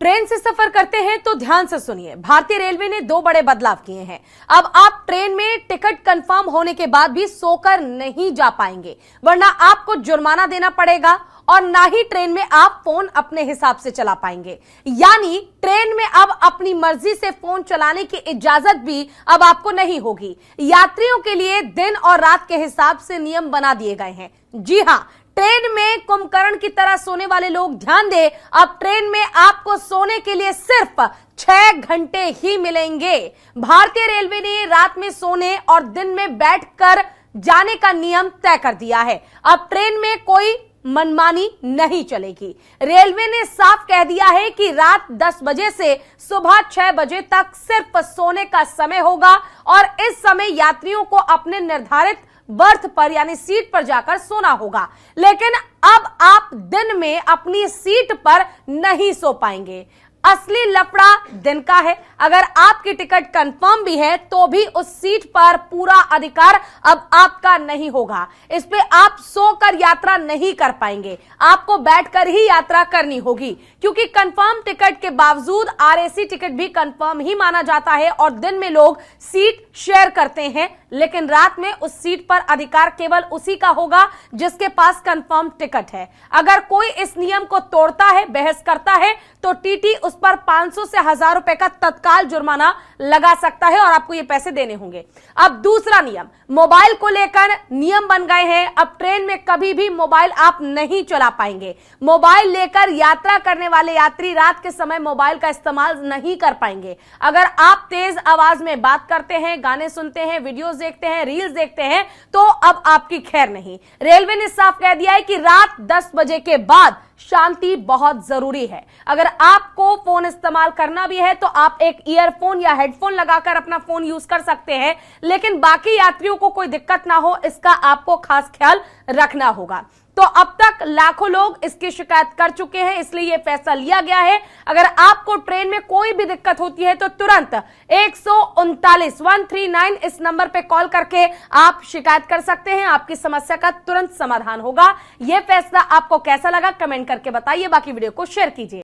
Train से सफर करते हैं तो ध्यान से सुनिए। भारतीय रेलवे ने 2 बड़े बदलाव किए हैं। अब आप ट्रेन में टिकट कंफर्म होने के बाद भी सोकर नहीं जा पाएंगे, वरना आपको जुर्माना देना पड़ेगा और ना ही ट्रेन में आप फोन अपने हिसाब से चला पाएंगे। यानी ट्रेन में अब अपनी मर्जी से फोन चलाने की इजाजत भी अब आपको नहीं होगी। यात्रियों के लिए दिन और रात के हिसाब से नियम बना दिए गए हैं। जी हां, ट्रेन में कुंभकर्ण की तरह सोने वाले लोग ध्यान दें, अब ट्रेन में आपको सोने के लिए सिर्फ 6 घंटे ही मिलेंगे। भारतीय रेलवे ने रात में सोने और दिन में बैठकर जाने का नियम तय कर दिया है। अब ट्रेन में कोई मनमानी नहीं चलेगी। रेलवे ने साफ कह दिया है कि रात 10 बजे से सुबह 6 बजे तक सिर्फ सोने का समय होगा और इस समय यात्रियों को अपने निर्धारित बर्थ पर यानी सीट पर जाकर सोना होगा। लेकिन अब आप दिन में अपनी सीट पर नहीं सो पाएंगे। असली लफड़ा दिन का है। अगर आपकी टिकट कंफर्म भी है तो भी उस सीट पर पूरा अधिकार अब आपका नहीं होगा। इस पे आप सोकर यात्रा नहीं कर पाएंगे, आपको बैठकर ही यात्रा करनी होगी, क्योंकि कंफर्म टिकट के बावजूद आरएसी टिकट भी कंफर्म ही माना जाता है और दिन में लोग सीट शेयर करते हैं, लेकिन रात में उस सीट पर अधिकार केवल उसी का होगा जिसके पास कंफर्म टिकट है। अगर कोई इस नियम को तोड़ता है, बहस करता है, तो टीटी उस पर 500 से 1000 रुपए का तत्काल जुर्माना लगा सकता है और आपको ये पैसे देने होंगे। अब दूसरा नियम, मोबाइल को लेकर नियम बन गए हैं। अब ट्रेन में कभी भी मोबाइल आप नहीं चला पाएंगे। मोबाइल लेकर यात्रा करने वाले यात्री रात के समय मोबाइल का इस्तेमाल नहीं कर पाएंगे। अगर आप तेज आवाज में बात करते हैं, गाने सुनते हैं, वीडियोस देखते हैं, रील्स देखते हैं, तो अब आपकी खैर नहीं। रेलवे ने साफ कह दिया है कि रात 10 बजे के बाद शांति बहुत जरूरी है। अगर आपको फोन इस्तेमाल करना भी है तो आप एक ईयरफोन या हेडफोन लगाकर अपना फोन यूज कर सकते हैं, लेकिन बाकी यात्रियों को कोई दिक्कत ना हो, इसका आपको खास ख्याल रखना होगा। तो अब तक लाखों लोग इसकी शिकायत कर चुके हैं, इसलिए यह फैसला लिया गया है। अगर आपको ट्रेन में कोई भी दिक्कत होती है तो तुरंत 139 इस नंबर पे कॉल करके आप शिकायत कर सकते हैं। आपकी समस्या का तुरंत समाधान होगा। यह फैसला आपको कैसा लगा कमेंट करके बताइए। बाकी वीडियो को शेयर कीजिए।